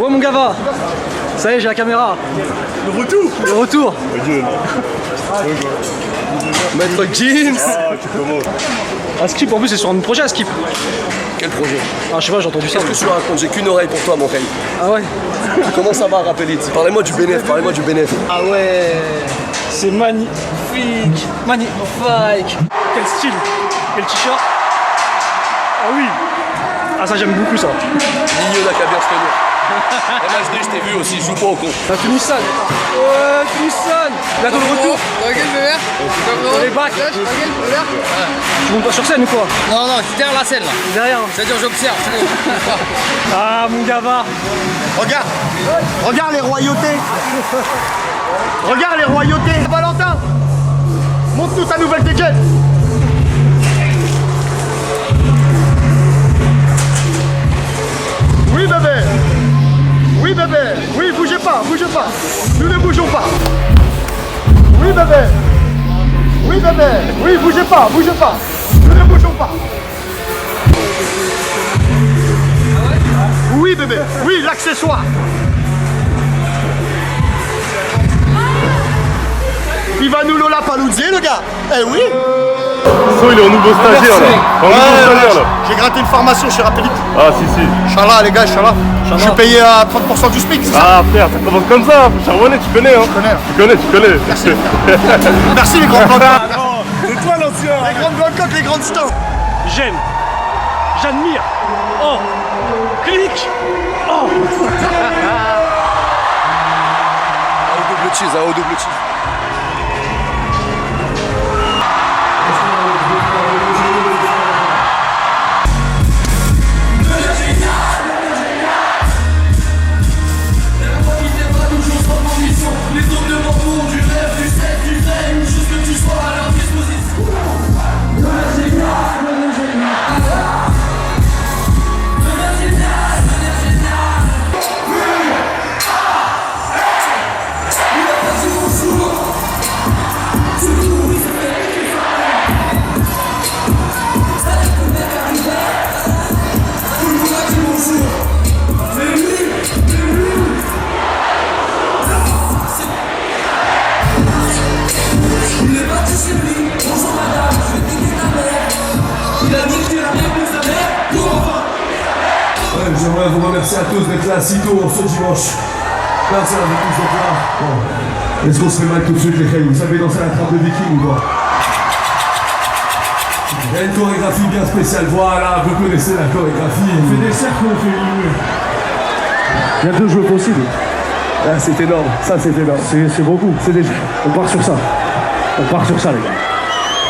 Ouais mon gars va. Ça y est, j'ai la caméra. Le retour. Le retour. Maître Gims. Ah, tu commences. Un skip en plus c'est sur un projet à skip. Quel projet? Ah je sais pas, j'ai entendu ça. Qu'est-ce que tu racontes? J'ai qu'une oreille pour toi, mon rey. Ah ouais. Comment ça va, Rappelite? Parlez-moi du bénéf, parlez-moi du bénéf. Ah ouais. C'est magnifique. Magnifique. Quel style. Quel t-shirt. Ah oui. Ah ça j'aime beaucoup ça. Milieu n'a qu'à bien se tenir. MHD, je t'ai vu aussi, joue pas au con. La Tunisane. Ouais, Tunisane. Bientôt le retour. Tranquille, bébé. On est back. Tranquille, bébé. Tu montes pas sur scène ou quoi? Non, non, je suis derrière la scène là. Derrière. C'est-à-dire, j'observe. Ah mon gars va. Regarde. Regarde les royautés. Regarde les royautés. Valentin. Montre-nous ta nouvelle dégaine. Oui bébé. Oui bébé. Oui, bougez pas, bougez pas. Nous ne bougeons pas. Oui bébé. Oui bébé. Oui, bougez pas, bougez pas. Nous ne bougeons pas. Oui bébé. Oui, l'accessoire. Il va nous Lola Palouzé, le gars. Eh oui. Il est en nouveau stagiaire là. En nouveau stagiaire là. J'ai gratté une formation chez Rappelite. Ah si. Inch'Allah les gars, Inch'Allah. Je suis payé à 30% du SMIC, c'est ça? Ah frère, ça commence comme ça. Charbonnet, tu connais hein. Je connais. Tu connais. Merci. Merci les grandes côtes. C'est toi l'ancien. Les grandes côtes, les grandes stars. J'aime. J'admire. Oh. Clique. Oh. Un double cheese, un double cheese. J'aimerais vous remercier à tous d'être là si tôt ce dimanche. Merci à vous tous d'être là. Bon. Est-ce qu'on se fait mal tout de suite les filles? Vous savez danser la trappe de viking ou quoi? Il y a une chorégraphie bien spéciale, voilà, vous connaissez la chorégraphie. On fait des cercles, on fait une. Il y a 2 jeux possibles. Ah, c'est énorme, ça c'est énorme. C'est beaucoup. On part sur ça. On part sur ça, les gars.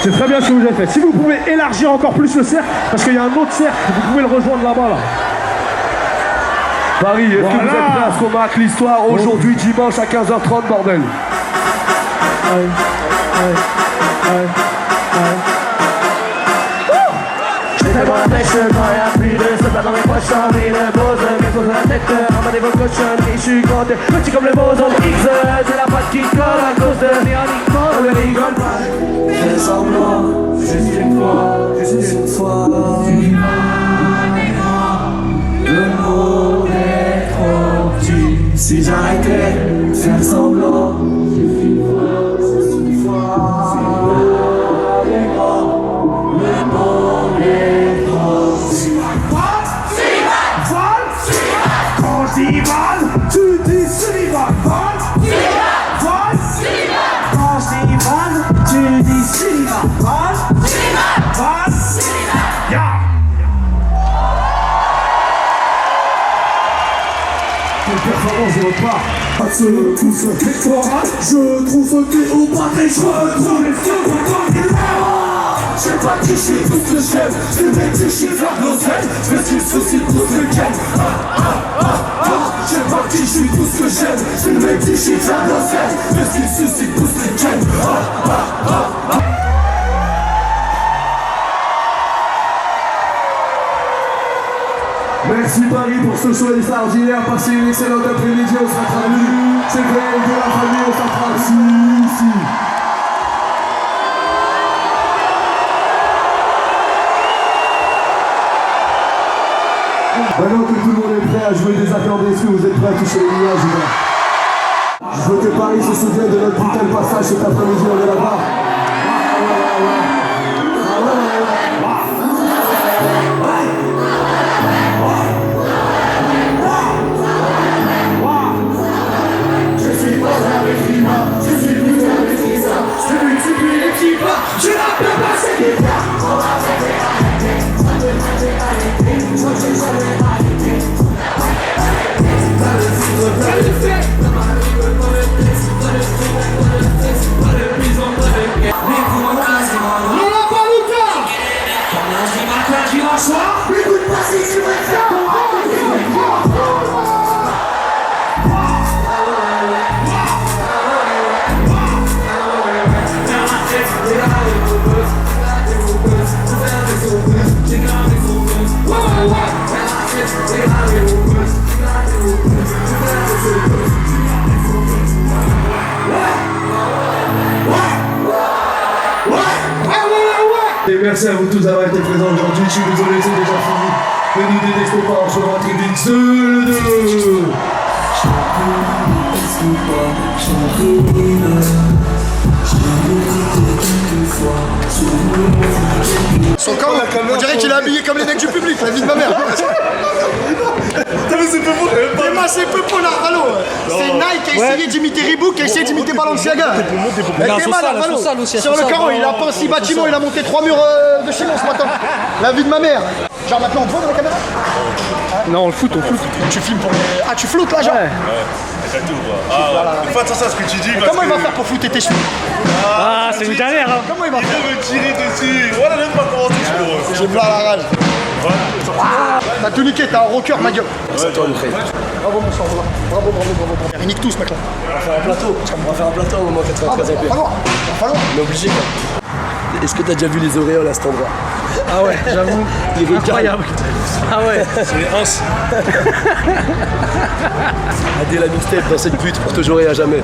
C'est très bien ce que vous avez fait. Si vous pouvez élargir encore plus le cercle, parce qu'il y a un autre cercle, vous pouvez le rejoindre là-bas, là. Paris, est-ce que vous êtes prêts à ce qu'on marque l'histoire aujourd'hui, dimanche à 15h30, bordel? Tellement la pêche quand il y a plus de soldats dans mes poches, j'en ai le bose, mes choses à la tête, ramenez vos cochons, et je suis grand, petit comme le boson X, c'est la patte qui colle à cause de mécaniquement, on ne rigole pas. Fais semblant, juste une fois, le monde est trop petit. Si j'arrêtais de faire semblant, juste une fois, le monde est trop petit. Quand je dis Val, tu dis Sullivan. Quand je dis Val, tu dis Sullivan. Performance de votre part. Je trouve ce pectoral, je trouve ce théopathe et je retrouve les feux pour dormir. Je sais pas qui je suis, tout ce que j'aime. Je vais mettre des chiffres à l'oseille. Je me suis souci pour ce game. Je sais pas qui je suis, tout ce que j'aime. Je vais mettre des chiffres à l'oseille. Je me suis souci pour ce game. Merci Paris pour ce show extraordinaire. Passez une excellente après-midi, on sera traduit. C'est vrai, de la famille, on sera traduit ici. Maintenant que tout le monde est prêt à jouer des accordés, est-ce que vous êtes prêts à toucher les nuages ou pas? Je veux que Paris se souvienne de notre putain de passage cet après-midi, on est là-bas. Je suis pas avec Lima, je suis plus avec Lisa. Celui qui suit les petits pas, je rappelle pas cette guitare. On va arrêter. Et merci à vous tous d'avoir été présents aujourd'hui. Je suis désolé, c'est déjà fini. Ne nous détestez pas, on se revoit très vite. Son camp, on dirait qu'il est habillé comme les mecs du public, la vie de ma mère. Mais c'est peu pour Mais moi c'est peu pour là, allô. C'est Nike qui a essayé d'imiter Reebok, qui a essayé d'imiter Balenciaga. Il a un faux sale aussi. Sur le carreau, il a peint 6 bâtiments, il a monté 3 murs de ciment ce matin. La vie de ma mère. Genre maintenant on te voit dans la caméra? Non, on le fout, on fout. Tu filmes pour les... Ah tu floutes là genre? Ouais, exactement. Fais attention à ce que tu dis. Comment il va faire pour flouter tes cheveux? Ah, c'est une dernière. Hein. Comment il va faire? Il veut me tirer dessus. Voilà, même pas comment tu fais. J'ai plein la rage. T'as tout niqué, t'as un rocker ma gueule. C'est toi, le frère. Bravo mon sang, bravo. Ils niquent tous maintenant. On va faire un plateau. On va faire un plateau au moment 93 Va falloir. On est obligé quoi. Est-ce que t'as déjà vu les auréoles à cet endroit? Ah ouais, j'avoue. Incroyable. Ah ouais. C'est les uns. Adé la mixtape dans cette butte pour toujours et à jamais.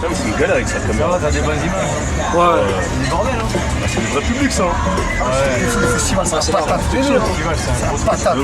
C'est une galère avec sa caméra. T'as des bonnes images. Ouais. C'est du bordel, hein. C'est du vrai public, ça. Le festival, c'est un patate. C'est un patate.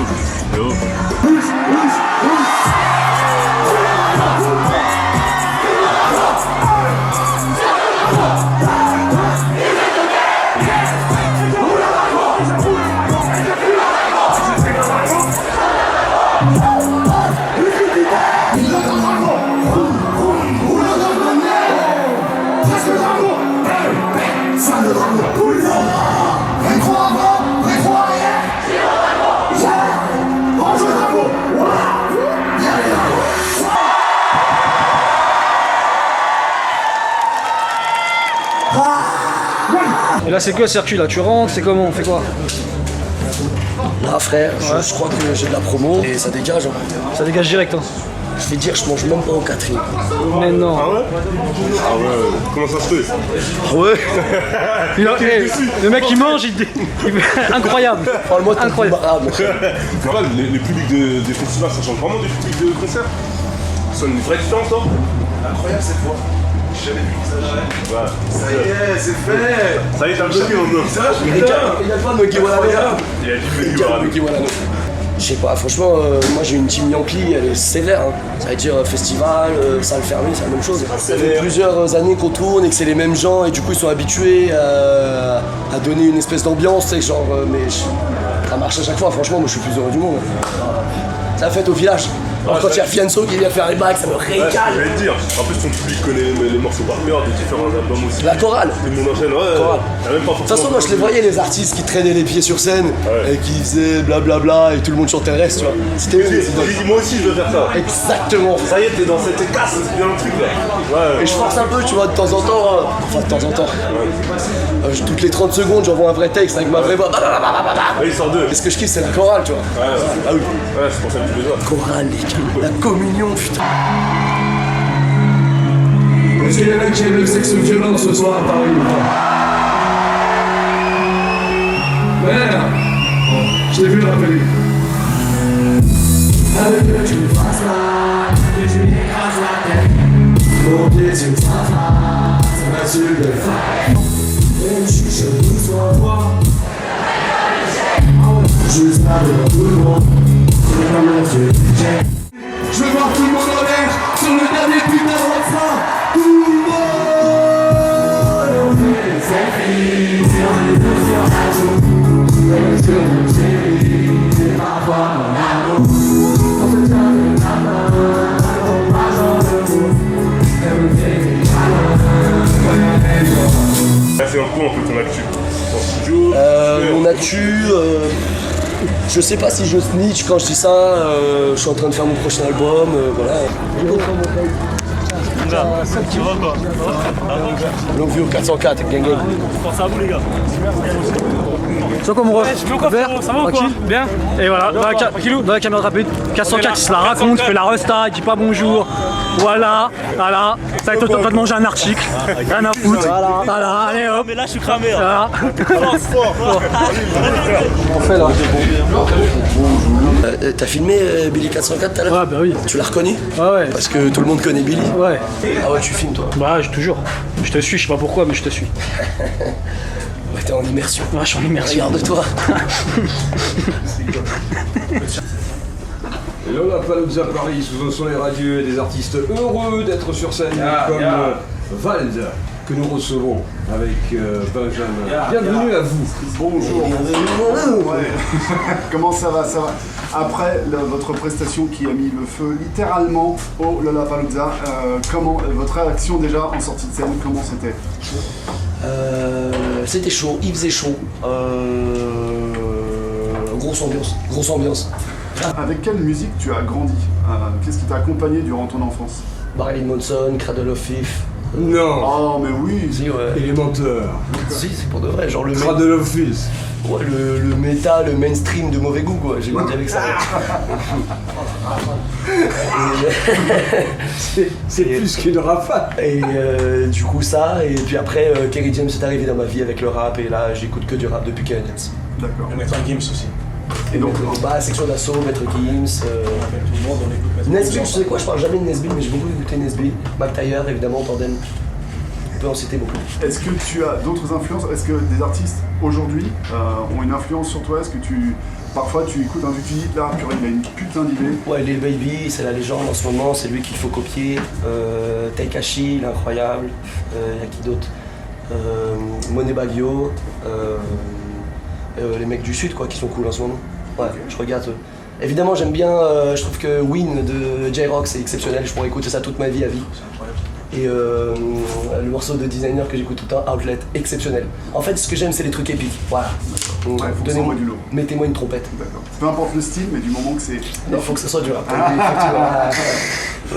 Et là, c'est quoi le circuit là? Tu rentres, c'est comment? On fait quoi? Là, frère, je crois que j'ai de la promo et ça dégage. Hein. Ça dégage direct. Hein. Je vais dire, je mange même pas au quatrième. Mais non. Ah ouais? Ah ouais, comment ça se fait? Ah ouais? Le mec il mange, incroyable. Parle-moi de ton incroyable. Voilà, les publics des festivals, ça change vraiment des publics de concerts. Ça a une vraie différence, non? Incroyable cette fois. J'ai jamais vu ça. Ouais. Ça y est, c'est fait. Ça y est, t'as le bloqué maintenant. Il y a pas de Nogi Walano. Il y a du Nogi Walano. Je sais pas, franchement, moi j'ai une team Yankee, elle est sévère. Hein. Ça veut dire festival, salle fermée, c'est la même chose. Ça fait plusieurs années qu'on tourne et que c'est les mêmes gens et du coup ils sont habitués à donner une espèce d'ambiance, tu sais, genre, mais ça marche à chaque fois, franchement, moi je suis le plus heureux du monde. C'est la fête au village. Alors, quand il y a Fianso qui vient faire les bacs, ça me régale. J'allais te dire, en plus ton public connaît les morceaux par cœur de différents albums aussi. La chorale. Tout le monde enchaîne, ouais. Chorale. De toute façon, moi je les voyais, les artistes qui traînaient les pieds sur scène et qui faisaient blablabla et tout le monde chantait le reste, tu vois. C'était eux. J'ai dit, moi aussi je veux faire ça. Exactement. Ça y est, t'es dans cette casse, c'est bien le truc là. Ouais. Et je force un peu, tu vois, de temps en temps. Enfin, de temps en temps. Toutes les 30 secondes, j'envoie un vrai texte avec ma vraie voix. Là, il sort deux. Et ce que je kiffe, c'est la chorale, tu vois. Ouais, ah oui. Ouais, c'est pour ça que tu les vois. Chorale, les gars. La communion, putain. Est-ce qu'il y en a qui aiment le sexe violent ce soir à Paris ou pas? Merde. Je t'ai vu rappeler. Avec eux, tu me fasses mal, et tu m'écrases la tête. Mon pied, tu me ça m'insulte de faille. Et je suis chez toi. C'est un coup un peu ton actu. Ton studio. Mon actu, je sais pas si je snitch quand je dis ça, je suis en train de faire mon prochain album, voilà. Tu vois quoi? Longue vie au 404, gang gang. Pensez à vous les gars. C'est quoi mon ref? Ça va ou quoi? Bien. Et voilà, dans la caméra rapide, 404 il se la raconte, fait la resta, il dit pas bonjour. Voilà, ça va être en train de manger un article, rien à foutre. Voilà, allez hop. Mais là je suis cramé. Voilà. On fait là. T'as filmé Billy 404 tout à l'heure? Ouais, bah oui. Tu l'as reconnu? Ouais. Parce que tout le monde connaît Billy. Ouais. Ah ouais, tu filmes toi? Bah, toujours. Je te suis, je sais pas pourquoi, mais je te suis. Ouais, t'es en immersion. Ouais, je suis en immersion. Regarde-toi. Lollapalooza Paris, sous un soleil radieux, des artistes heureux d'être sur scène comme Vald, que nous recevons avec Benjamin. Bienvenue à vous. Bonjour. Ouais. Comment ça va? Ça va. Après votre prestation qui a mis le feu littéralement au Lollapalooza, comment votre réaction déjà en sortie de scène? Comment c'était? C'était chaud, il faisait chaud. Grosse ambiance. Avec quelle musique tu as grandi? Qu'est-ce qui t'a accompagné durant ton enfance? Marilyn Manson, Cradle of Filth. Non. Oh mais oui. Si, ouais. Et les menteurs. Si, c'est pour de vrai, genre le Cradle of Filth. Ouais, le méta, le mainstream de mauvais goût quoi, j'ai grandi avec ça. C'est plus qu'une rafale. Et du coup ça, et puis après Kerry James est arrivé dans ma vie avec le rap, et là j'écoute que du rap depuis Kerry James. D'accord. On est en games aussi. Et donc Bah, Section d'Assaut, Maître Gims, Nesbill, tu sais quoi, je parle jamais de Nesbill, mais j'ai beaucoup écouté Nesbill, McTayer évidemment, Tandem, on peut en citer beaucoup. est-ce que tu as d'autres influences? Est-ce que des artistes aujourd'hui ont une influence sur toi? Est-ce que parfois tu écoutes un vu là, purée, il a une putain d'idée? Ouais, Lil Baby, c'est la légende en ce moment, c'est lui qu'il faut copier. Taikashi, il est incroyable. Y a qui d'autre? Monet Baggio. Les mecs du sud quoi, qui sont cool en ce moment. Ouais, je regarde. Évidemment, j'aime bien, je trouve que Win de J-Rock c'est exceptionnel, je pourrais écouter ça toute ma vie à vie. Et le morceau de Designer que j'écoute tout le temps, Outlet, exceptionnel. En fait, ce que j'aime, c'est les trucs épiques. Voilà. Donnez-moi du lot. Mettez-moi une trompette. D'accord. Peu importe le style, mais du moment que c'est. Il faut que ce soit du rap.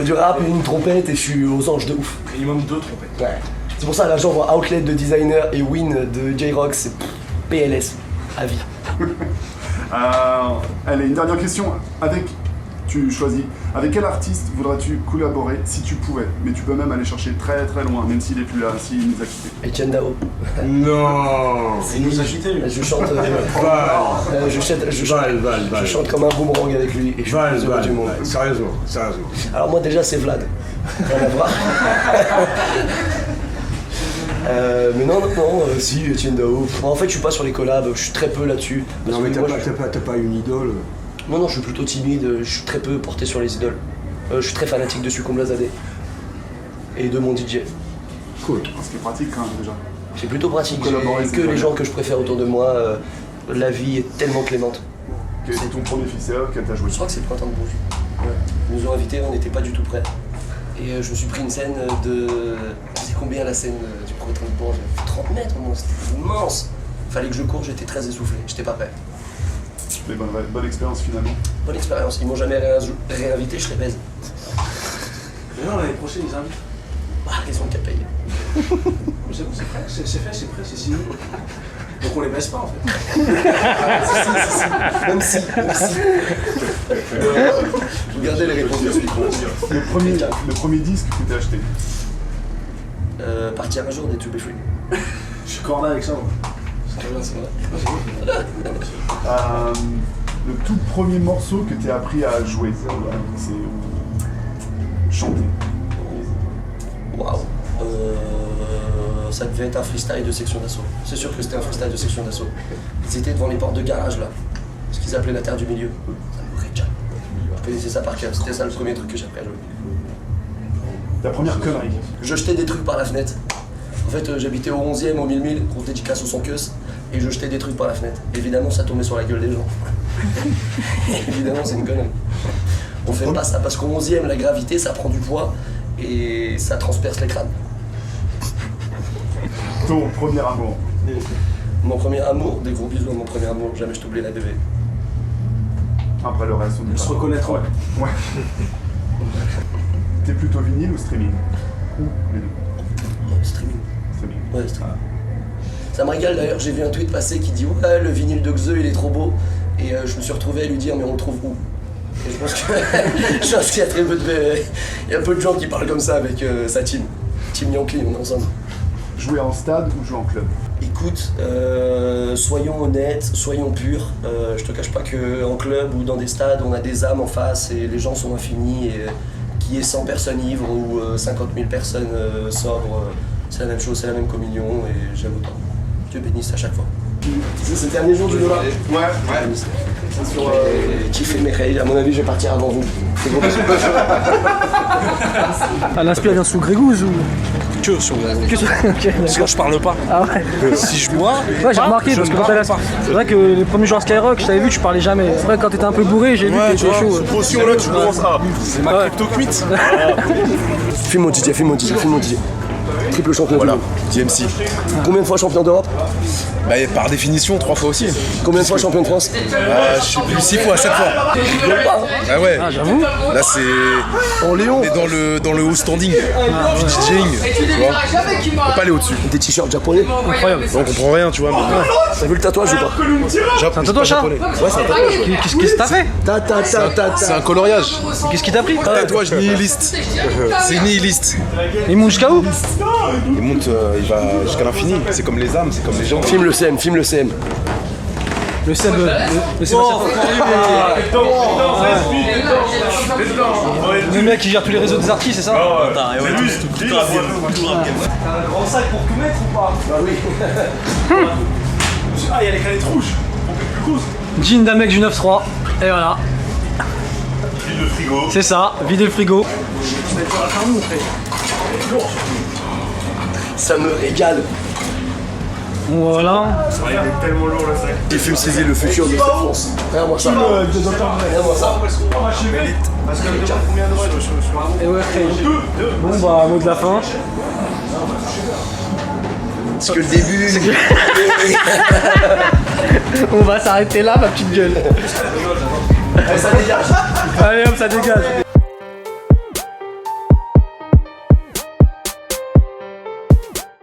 Du rap et une trompette, et je suis aux anges de ouf. Minimum 2 trompettes. Ouais. C'est pour ça, là, j'envoie Outlet de Designer et Win de J-Rock, c'est PLS. À vie. Allez, une dernière question. Tu choisis. Avec quel artiste voudrais-tu collaborer si tu pouvais? Mais tu peux même aller chercher très très loin, même s'il est plus là, s'il nous a quittés. Etienne Dao. Non. Il nous a quittés lui. Je chante. Je chante comme un boomerang avec lui et je suis le plus heureux du monde. Sérieusement. Alors moi déjà c'est Vlad. Rien à voir. Mais non, si, Etienne Dao. En fait, je suis pas sur les collabs, je suis très peu là-dessus. Non, mais moi, t'as pas une idole? Non, je suis plutôt timide, je suis très peu porté sur les idoles. Je suis très fanatique de Sucombe Lazadé. Et de mon DJ. Cool. Ce qui est pratique quand même déjà. C'est plutôt pratique, Collaborer, j'ai c'est que pas les bien. gens que je préfère autour de moi. La vie est tellement clémente. Quel est ton premier freestyle auquel t'as joué? Je crois que c'est le Printemps de Bourges. Ouais. Ils nous ont invités, on n'était pas du tout prêts. Et je me suis pris une scène de... C'est combien la scène du Printemps de Bourges? 30 mètres au moins, c'était immense. Fallait que je cours, j'étais très essoufflé, j'étais pas prêt. Mais bonne expérience finalement. Bonne expérience, ils m'ont jamais réinvité, je les baise. Mais non, l'année prochaine ils invitent. Bah, ils ont qu'à payer. C'est bon, c'est prêt, c'est prêt, c'est signé. Donc on les baisse pas en fait. Même si. Regardez les réponses de ce micro. Le premier disque que t'as acheté? Partir un jour des To Be Free. Je suis corda avec ça moi. C'est vrai. Le tout premier morceau que t'as appris à jouer, c'est chanter. Waouh. Ça devait être un freestyle de Section d'Assaut. C'est sûr que c'était un freestyle de Section d'Assaut. Ils étaient devant les portes de garage là, ce qu'ils appelaient la terre du milieu. Ça me déjà. Je connaissais ça par cœur, c'était ça le premier truc que j'ai appris à jouer. Ta première connerie? Je jetais des trucs par la fenêtre. En fait, j'habitais au 11e, au 1000, grosse dédicace au son queus, et je jetais des trucs par la fenêtre. Évidemment, ça tombait sur la gueule des gens. Évidemment, c'est une connerie. On fait pas ça parce qu'au 11e, la gravité, ça prend du poids et ça transperce les crânes. Ton premier amour. Mon premier amour, des gros bisous à mon premier amour, jamais je t'oublie la bébé. Après le reste, on Se reconnaître. Ouais. T'es plutôt vinyle ou streaming? Les deux. Streaming. Streaming. Ouais, streaming. Ça me régale d'ailleurs, j'ai vu un tweet passer qui dit ouais, le vinyle de Xe il est trop beau. Et je me suis retrouvé à lui dire mais on le trouve où? Et je pense qu'il y a très peu de... Il y a peu de gens qui parlent comme ça avec sa team. Team Yankee, on est ensemble. Jouer en stade ou jouer en club? Écoute, soyons honnêtes, soyons purs. Je te cache pas qu'en club ou dans des stades, on a des âmes en face et les gens sont infinis. Et qu'il y ait 100 personnes ivres ou 50 000 personnes sobres, c'est la même chose, c'est la même communion et j'aime autant. Dieu bénisse à chaque fois. C'est le dernier jour du Lola. Ouais. Qui fait mes règles, à mon avis je vais partir avant vous. C'est gros bisous. Ah, l'inspire vient sous Grégouze ou? Que sur Ok, Parce que je parle pas. Ah ouais. Si je bois, Ouais, j'ai remarqué parce que quand t'as c'est vrai que les premiers jours à Skyrock, je t'avais vu, tu parlais jamais. C'est vrai que quand t'étais un peu bourré, j'ai vu que t'étais chaud. Cette potion là, tu commences à. C'est ma crypto cuite. Filme mon DJ, filme mon DJ, filme mon DJ. Triple champion voilà, du monde. DMC. Combien de fois champion d'Europe? Bah, par définition, 3 fois aussi. Combien de fois champion de France? Je sais plus, 6 fois, 7 fois. Ah ouais, J'avoue. là c'est. En Léon. On est dans le haut standing du DJing, tu vois. On peut pas aller au-dessus. Des t-shirts japonais. Incroyable. Donc on comprend rien, tu vois. Mais... T'as vu le tatouage ou pas? C'est un tatouage ça? Ouais, c'est un tatouage. Qu'est-ce que t'as fait? C'est un coloriage. Qu'est-ce qui t'a pris? Tatouage nihiliste. C'est nihiliste. Il monte jusqu'à où? Il monte, il va jusqu'à l'infini. C'est comme les âmes, c'est comme les gens. Filme le CM, filme le CM. Le Seb. Le mec qui gère tous les réseaux des artistes, c'est ça? C'est lui, tout à T'as un grand sac pour tout mettre ou pas? Bah oui. Ah, il y a les canettes rouges. On peut plus cause. Jean d'un mec du 9-3. Et voilà. le frigo. C'est ça, vider le frigo. Ça me régale. Voilà. Il est tellement lourd le sac. Il fume saisir le futur de cette France. Regarde-moi ça. Regarde-moi ça. Parce que combien de Et ouais, bon bah, mot de la fin. Parce que le début. On va s'arrêter là, ma petite gueule. Ça dégage. Allez hop, ça dégage.